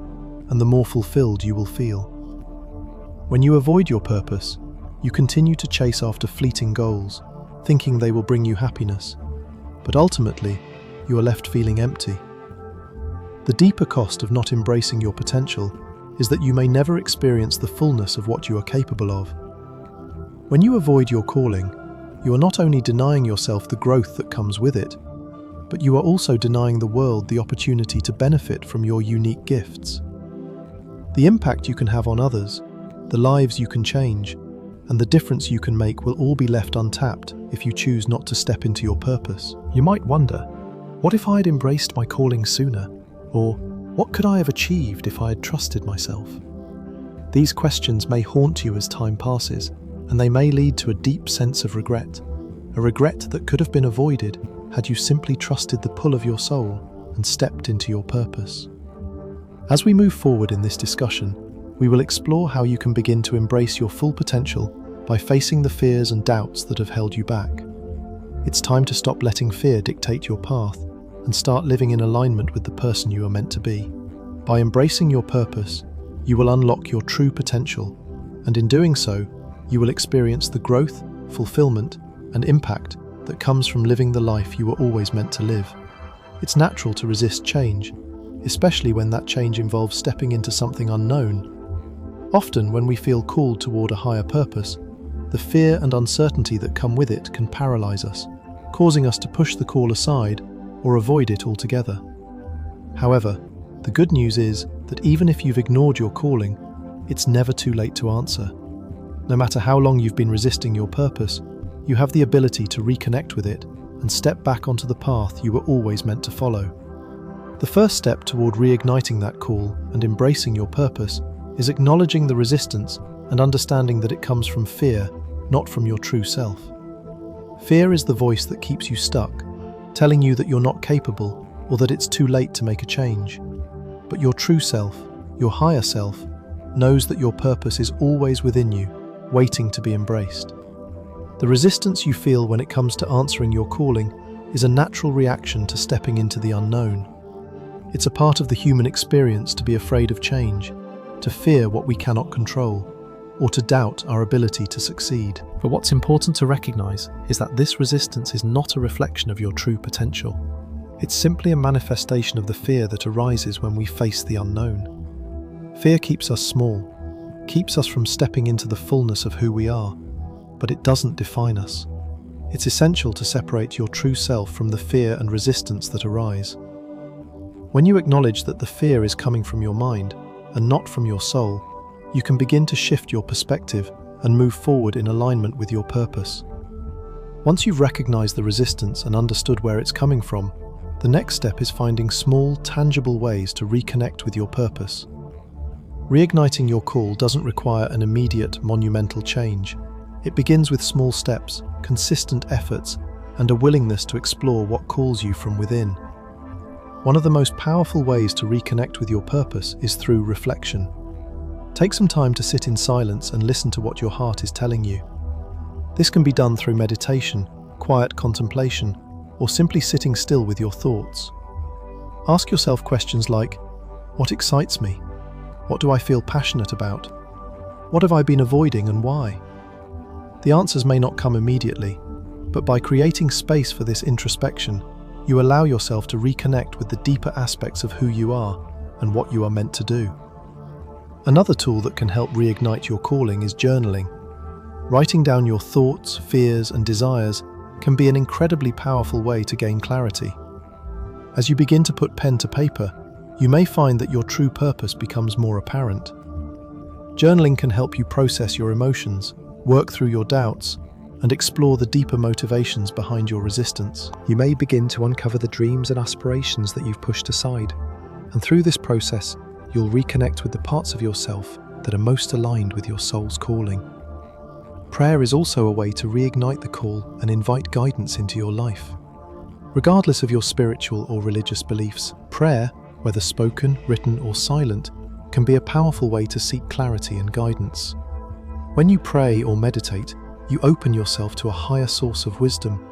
and the more fulfilled you will feel. When you avoid your purpose, you continue to chase after fleeting goals, thinking they will bring you happiness. But ultimately, you are left feeling empty. The deeper cost of not embracing your potential is that you may never experience the fullness of what you are capable of. When you avoid your calling, you are not only denying yourself the growth that comes with it, but you are also denying the world the opportunity to benefit from your unique gifts. The impact you can have on others, the lives you can change, and the difference you can make will all be left untapped if you choose not to step into your purpose. You might wonder, what if I had embraced my calling sooner? Or what could I have achieved if I had trusted myself? These questions may haunt you as time passes, and they may lead to a deep sense of regret, a regret that could have been avoided had you simply trusted the pull of your soul and stepped into your purpose. As we move forward in this discussion, we will explore how you can begin to embrace your full potential by facing the fears and doubts that have held you back. It's time to stop letting fear dictate your path and start living in alignment with the person you are meant to be. By embracing your purpose, you will unlock your true potential, and in doing so, you will experience the growth, fulfillment, and impact that comes from living the life you were always meant to live. It's natural to resist change, especially when that change involves stepping into something unknown. Often, when we feel called toward a higher purpose, the fear and uncertainty that come with it can paralyze us, causing us to push the call aside or avoid it altogether. However, the good news is that even if you've ignored your calling, it's never too late to answer. No matter how long you've been resisting your purpose, you have the ability to reconnect with it and step back onto the path you were always meant to follow. The first step toward reigniting that call and embracing your purpose is acknowledging the resistance and understanding that it comes from fear, not from your true self. Fear is the voice that keeps you stuck, telling you that you're not capable or that it's too late to make a change. But your true self, your higher self, knows that your purpose is always within you, waiting to be embraced. The resistance you feel when it comes to answering your calling is a natural reaction to stepping into the unknown. It's a part of the human experience to be afraid of change, to fear what we cannot control, or to doubt our ability to succeed. But what's important to recognize is that this resistance is not a reflection of your true potential. It's simply a manifestation of the fear that arises when we face the unknown. Fear keeps us small, keeps us from stepping into the fullness of who we are, but it doesn't define us. It's essential to separate your true self from the fear and resistance that arise. When you acknowledge that the fear is coming from your mind and not from your soul, you can begin to shift your perspective and move forward in alignment with your purpose. Once you've recognized the resistance and understood where it's coming from, the next step is finding small, tangible ways to reconnect with your purpose. Reigniting your call doesn't require an immediate, monumental change. It begins with small steps, consistent efforts, and a willingness to explore what calls you from within. One of the most powerful ways to reconnect with your purpose is through reflection. Take some time to sit in silence and listen to what your heart is telling you. This can be done through meditation, quiet contemplation, or simply sitting still with your thoughts. Ask yourself questions like, what excites me? What do I feel passionate about? What have I been avoiding and why? The answers may not come immediately, but by creating space for this introspection, you allow yourself to reconnect with the deeper aspects of who you are and what you are meant to do. Another tool that can help reignite your calling is journaling. Writing down your thoughts, fears, and desires can be an incredibly powerful way to gain clarity. As you begin to put pen to paper, you may find that your true purpose becomes more apparent. Journaling can help you process your emotions, work through your doubts, and explore the deeper motivations behind your resistance. You may begin to uncover the dreams and aspirations that you've pushed aside, and through this process, you'll reconnect with the parts of yourself that are most aligned with your soul's calling. Prayer is also a way to reignite the call and invite guidance into your life. Regardless of your spiritual or religious beliefs, prayer, whether spoken, written, or silent, can be a powerful way to seek clarity and guidance. When you pray or meditate, you open yourself to a higher source of wisdom.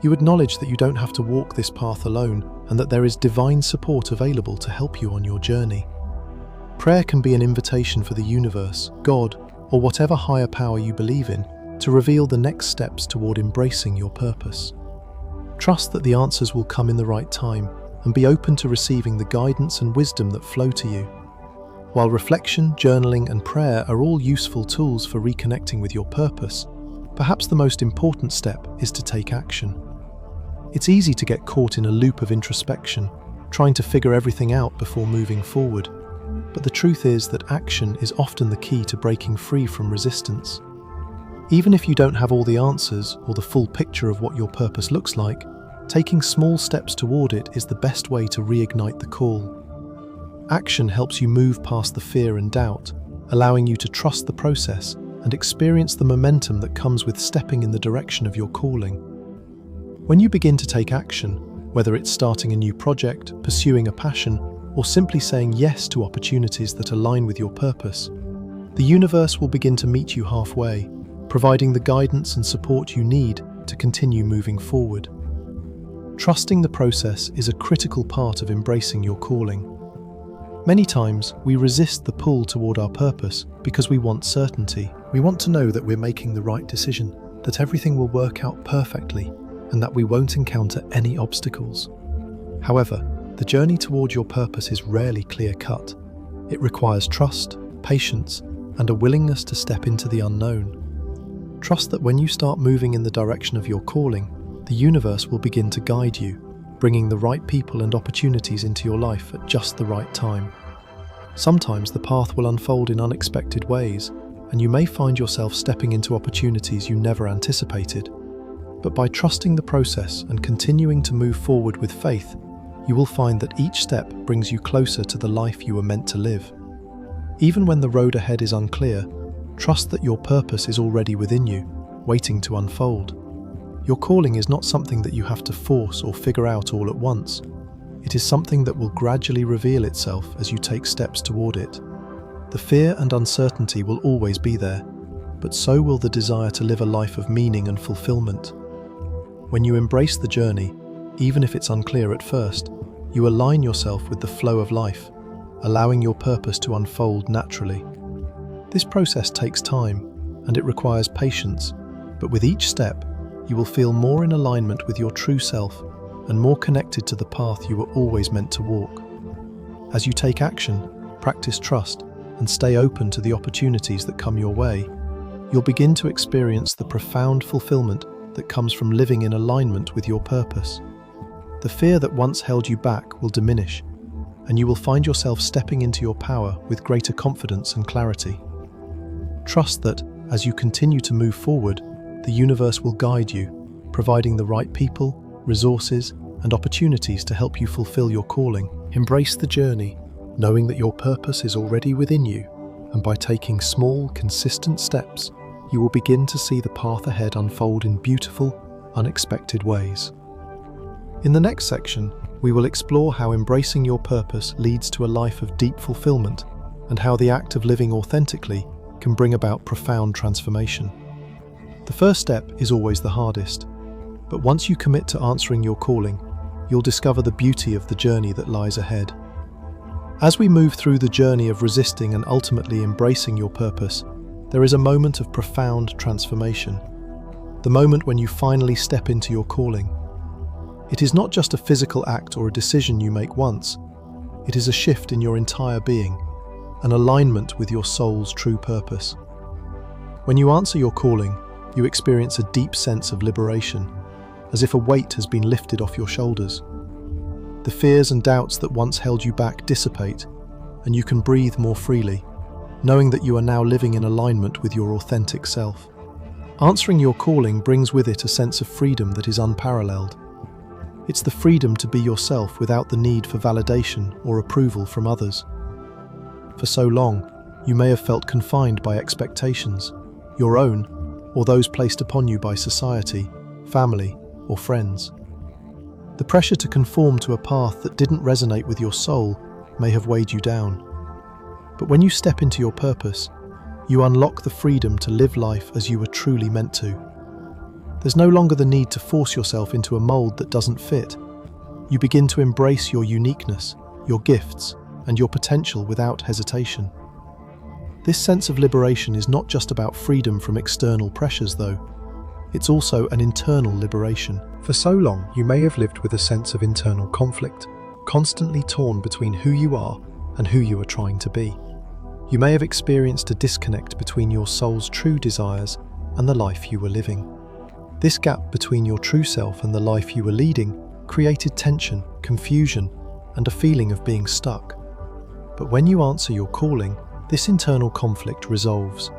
You acknowledge that you don't have to walk this path alone and that there is divine support available to help you on your journey. Prayer can be an invitation for the universe, God, or whatever higher power you believe in, to reveal the next steps toward embracing your purpose. Trust that the answers will come in the right time, and be open to receiving the guidance and wisdom that flow to you. While reflection, journaling, and prayer are all useful tools for reconnecting with your purpose, perhaps the most important step is to take action. It's easy to get caught in a loop of introspection, trying to figure everything out before moving forward. But the truth is that action is often the key to breaking free from resistance. Even if you don't have all the answers or the full picture of what your purpose looks like, taking small steps toward it is the best way to reignite the call. Action helps you move past the fear and doubt, allowing you to trust the process and experience the momentum that comes with stepping in the direction of your calling. When you begin to take action, whether it's starting a new project, pursuing a passion, or simply saying yes to opportunities that align with your purpose, the universe will begin to meet you halfway, providing the guidance and support you need to continue moving forward. Trusting the process is a critical part of embracing your calling. Many times, we resist the pull toward our purpose because we want certainty. We want to know that we're making the right decision, that everything will work out perfectly, and that we won't encounter any obstacles. However, the journey toward your purpose is rarely clear-cut. It requires trust, patience, and a willingness to step into the unknown. Trust that when you start moving in the direction of your calling, the universe will begin to guide you, bringing the right people and opportunities into your life at just the right time. Sometimes the path will unfold in unexpected ways, and you may find yourself stepping into opportunities you never anticipated. But by trusting the process and continuing to move forward with faith, you will find that each step brings you closer to the life you were meant to live. Even when the road ahead is unclear, trust that your purpose is already within you, waiting to unfold. Your calling is not something that you have to force or figure out all at once. It is something that will gradually reveal itself as you take steps toward it. The fear and uncertainty will always be there, but so will the desire to live a life of meaning and fulfillment. When you embrace the journey, even if it's unclear at first, you align yourself with the flow of life, allowing your purpose to unfold naturally. This process takes time, and it requires patience, but with each step, you will feel more in alignment with your true self and more connected to the path you were always meant to walk. As you take action, practice trust, and stay open to the opportunities that come your way, you'll begin to experience the profound fulfillment that comes from living in alignment with your purpose. The fear that once held you back will diminish, and you will find yourself stepping into your power with greater confidence and clarity. Trust that, as you continue to move forward, the universe will guide you, providing the right people, resources, and opportunities to help you fulfill your calling. Embrace the journey, knowing that your purpose is already within you, and by taking small, consistent steps, you will begin to see the path ahead unfold in beautiful, unexpected ways. In the next section, we will explore how embracing your purpose leads to a life of deep fulfillment, and how the act of living authentically can bring about profound transformation. The first step is always the hardest, but once you commit to answering your calling, you'll discover the beauty of the journey that lies ahead. As we move through the journey of resisting and ultimately embracing your purpose, there is a moment of profound transformation, the moment when you finally step into your calling. It is not just a physical act or a decision you make once, it is a shift in your entire being, an alignment with your soul's true purpose. When you answer your calling, you experience a deep sense of liberation, as if a weight has been lifted off your shoulders. The fears and doubts that once held you back dissipate, and you can breathe more freely, knowing that you are now living in alignment with your authentic self. Answering your calling brings with it a sense of freedom that is unparalleled. It's the freedom to be yourself without the need for validation or approval from others. For so long, you may have felt confined by expectations, your own, or those placed upon you by society, family, or friends. The pressure to conform to a path that didn't resonate with your soul may have weighed you down. But when you step into your purpose, you unlock the freedom to live life as you were truly meant to. There's no longer the need to force yourself into a mold that doesn't fit. You begin to embrace your uniqueness, your gifts, and your potential without hesitation. This sense of liberation is not just about freedom from external pressures, though. It's also an internal liberation. For so long, you may have lived with a sense of internal conflict, constantly torn between who you are and who you are trying to be. You may have experienced a disconnect between your soul's true desires and the life you were living. This gap between your true self and the life you were leading created tension, confusion, and a feeling of being stuck. But when you answer your calling, this internal conflict resolves.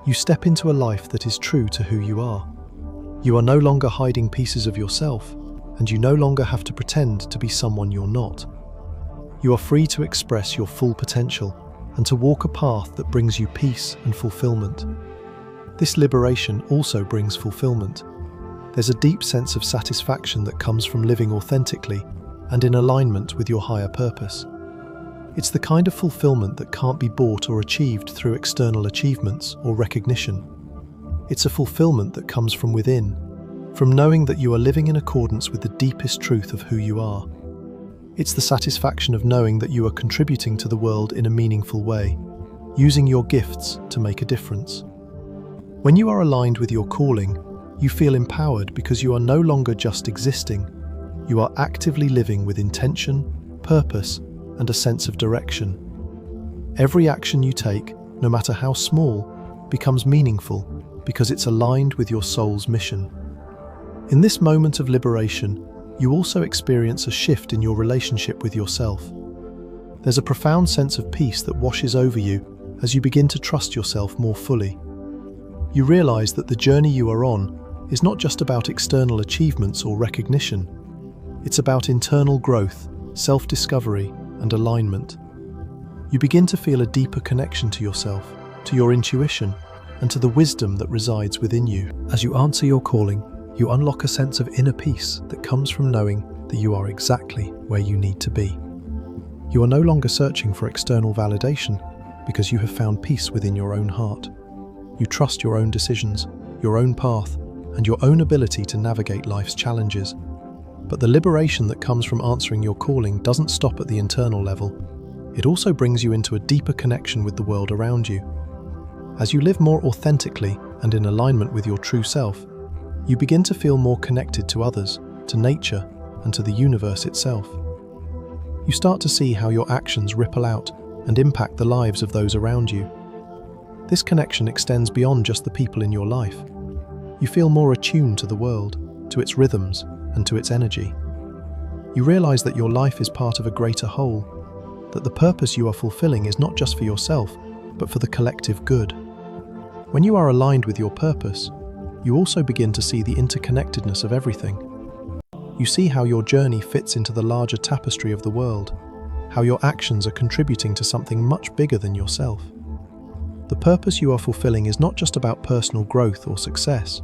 You step into a life that is true to who you are. You are no longer hiding pieces of yourself, and you no longer have to pretend to be someone you're not. You are free to express your full potential and to walk a path that brings you peace and fulfillment. This liberation also brings fulfillment. There's a deep sense of satisfaction that comes from living authentically and in alignment with your higher purpose. It's the kind of fulfillment that can't be bought or achieved through external achievements or recognition. It's a fulfillment that comes from within, from knowing that you are living in accordance with the deepest truth of who you are. It's the satisfaction of knowing that you are contributing to the world in a meaningful way, using your gifts to make a difference. When you are aligned with your calling, you feel empowered because you are no longer just existing. You are actively living with intention, purpose, and a sense of direction. Every action you take, no matter how small, becomes meaningful because it's aligned with your soul's mission. In this moment of liberation, you also experience a shift in your relationship with yourself. There's a profound sense of peace that washes over you as you begin to trust yourself more fully. You realize that the journey you are on is not just about external achievements or recognition. It's about internal growth, self-discovery, and alignment. You begin to feel a deeper connection to yourself, to your intuition, and to the wisdom that resides within you. As you answer your calling, you unlock a sense of inner peace that comes from knowing that you are exactly where you need to be. You are no longer searching for external validation because you have found peace within your own heart. You trust your own decisions, your own path, and your own ability to navigate life's challenges. But the liberation that comes from answering your calling doesn't stop at the internal level. It also brings you into a deeper connection with the world around you. As you live more authentically and in alignment with your true self, you begin to feel more connected to others, to nature, and to the universe itself. You start to see how your actions ripple out and impact the lives of those around you. This connection extends beyond just the people in your life. You feel more attuned to the world, to its rhythms, and to its energy. You realize that your life is part of a greater whole, that the purpose you are fulfilling is not just for yourself, but for the collective good. When you are aligned with your purpose, you also begin to see the interconnectedness of everything. You see how your journey fits into the larger tapestry of the world, how your actions are contributing to something much bigger than yourself. The purpose you are fulfilling is not just about personal growth or success.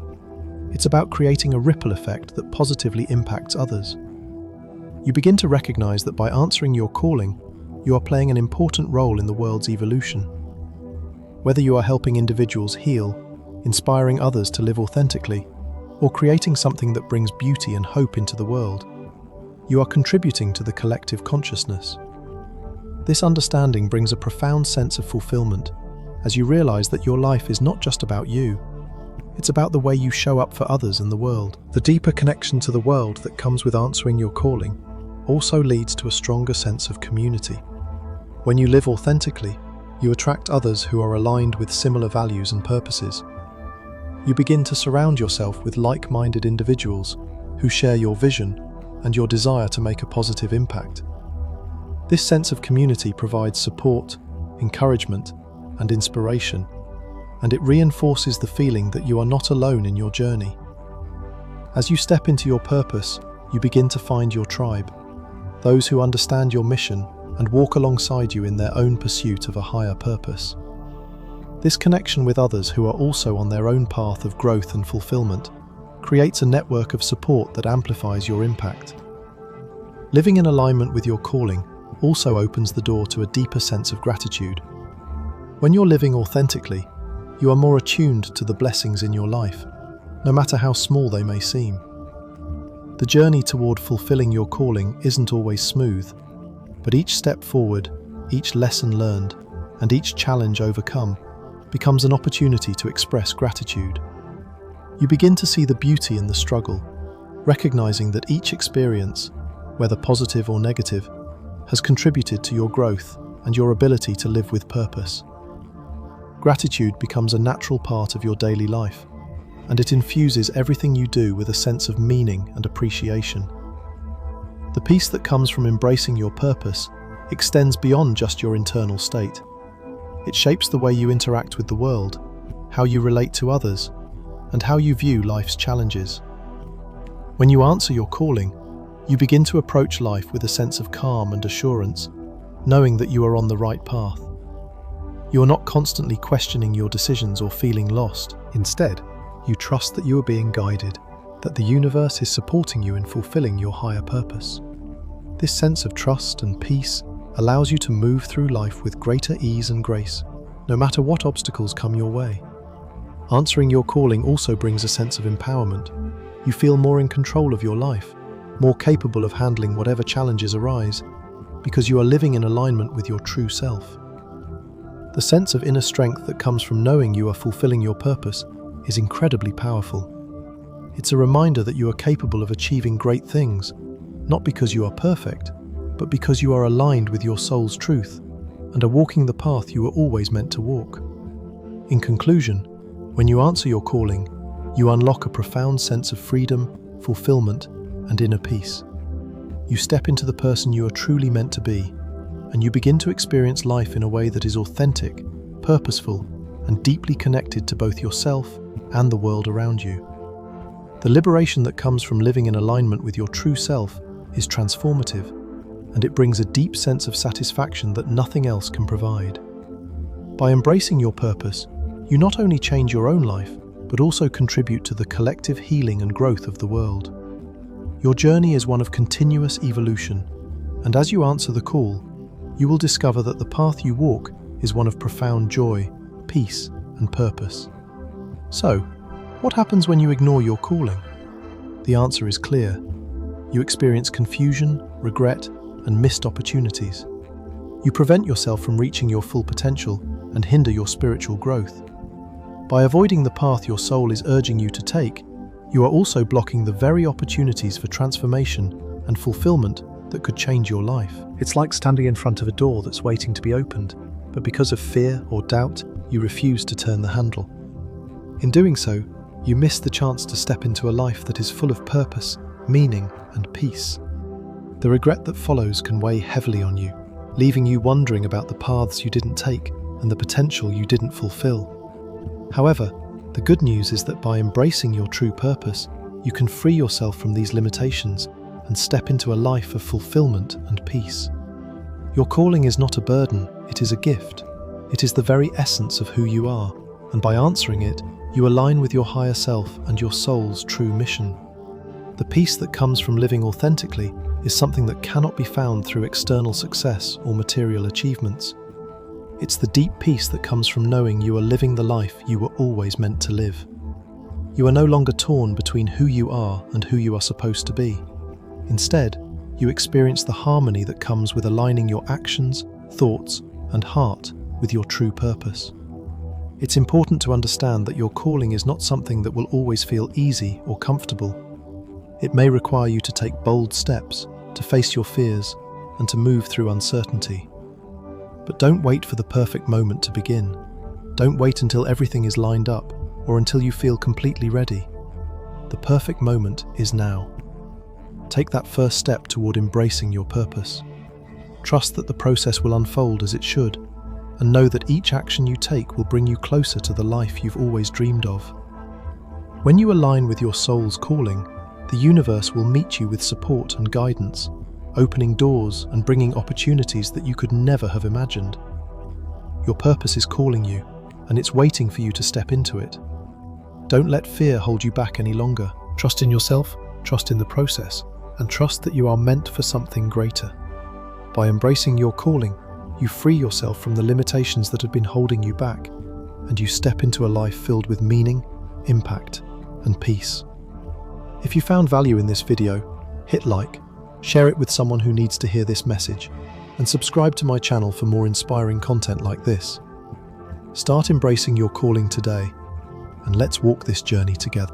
It's about creating a ripple effect that positively impacts others. You begin to recognize that by answering your calling, you are playing an important role in the world's evolution. Whether you are helping individuals heal, inspiring others to live authentically, or creating something that brings beauty and hope into the world, you are contributing to the collective consciousness. This understanding brings a profound sense of fulfillment as you realize that your life is not just about you. It's about the way you show up for others in the world. The deeper connection to the world that comes with answering your calling also leads to a stronger sense of community. When you live authentically, you attract others who are aligned with similar values and purposes. You begin to surround yourself with like-minded individuals who share your vision and your desire to make a positive impact. This sense of community provides support, encouragement, and inspiration, and it reinforces the feeling that you are not alone in your journey. As you step into your purpose, you begin to find your tribe, those who understand your mission and walk alongside you in their own pursuit of a higher purpose. This connection with others who are also on their own path of growth and fulfillment creates a network of support that amplifies your impact. Living in alignment with your calling also opens the door to a deeper sense of gratitude. When you're living authentically, you are more attuned to the blessings in your life, no matter how small they may seem. The journey toward fulfilling your calling isn't always smooth, but each step forward, each lesson learned, and each challenge overcome becomes an opportunity to express gratitude. You begin to see the beauty in the struggle, recognizing that each experience, whether positive or negative, has contributed to your growth and your ability to live with purpose. Gratitude becomes a natural part of your daily life, and it infuses everything you do with a sense of meaning and appreciation. The peace that comes from embracing your purpose extends beyond just your internal state. It shapes the way you interact with the world, how you relate to others, and how you view life's challenges. When you answer your calling, you begin to approach life with a sense of calm and assurance, knowing that you are on the right path. You are not constantly questioning your decisions or feeling lost. Instead, you trust that you are being guided, that the universe is supporting you in fulfilling your higher purpose. This sense of trust and peace allows you to move through life with greater ease and grace, no matter what obstacles come your way. Answering your calling also brings a sense of empowerment. You feel more in control of your life, more capable of handling whatever challenges arise, because you are living in alignment with your true self. The sense of inner strength that comes from knowing you are fulfilling your purpose is incredibly powerful. It's a reminder that you are capable of achieving great things, not because you are perfect, but because you are aligned with your soul's truth and are walking the path you were always meant to walk. In conclusion, when you answer your calling, you unlock a profound sense of freedom, fulfillment, and inner peace. You step into the person you are truly meant to be, and you begin to experience life in a way that is authentic, purposeful, and deeply connected to both yourself and the world around you. The liberation that comes from living in alignment with your true self is transformative, and it brings a deep sense of satisfaction that nothing else can provide. By embracing your purpose, you not only change your own life, but also contribute to the collective healing and growth of the world. Your journey is one of continuous evolution, and as you answer the call, you will discover that the path you walk is one of profound joy, peace, and purpose. So, what happens when you ignore your calling? The answer is clear. You experience confusion, regret, and missed opportunities. You prevent yourself from reaching your full potential and hinder your spiritual growth. By avoiding the path your soul is urging you to take, you are also blocking the very opportunities for transformation and fulfillment that could change your life. It's like standing in front of a door that's waiting to be opened, but because of fear or doubt, you refuse to turn the handle. In doing so, you miss the chance to step into a life that is full of purpose, meaning, and peace. The regret that follows can weigh heavily on you, leaving you wondering about the paths you didn't take and the potential you didn't fulfill. However, the good news is that by embracing your true purpose, you can free yourself from these limitations and step into a life of fulfillment and peace. Your calling is not a burden, it is a gift. It is the very essence of who you are, and by answering it, you align with your higher self and your soul's true mission. The peace that comes from living authentically is something that cannot be found through external success or material achievements. It's the deep peace that comes from knowing you are living the life you were always meant to live. You are no longer torn between who you are and who you are supposed to be. Instead, you experience the harmony that comes with aligning your actions, thoughts, and heart with your true purpose. It's important to understand that your calling is not something that will always feel easy or comfortable. It may require you to take bold steps, to face your fears, and to move through uncertainty. But don't wait for the perfect moment to begin. Don't wait until everything is lined up or until you feel completely ready. The perfect moment is now. Take that first step toward embracing your purpose. Trust that the process will unfold as it should, and know that each action you take will bring you closer to the life you've always dreamed of. When you align with your soul's calling, the universe will meet you with support and guidance, opening doors and bringing opportunities that you could never have imagined. Your purpose is calling you, and it's waiting for you to step into it. Don't let fear hold you back any longer. Trust in yourself, trust in the process, and trust that you are meant for something greater. By embracing your calling, you free yourself from the limitations that have been holding you back, and you step into a life filled with meaning, impact, and peace. If you found value in this video, hit like, share it with someone who needs to hear this message, and subscribe to my channel for more inspiring content like this. Start embracing your calling today, and let's walk this journey together.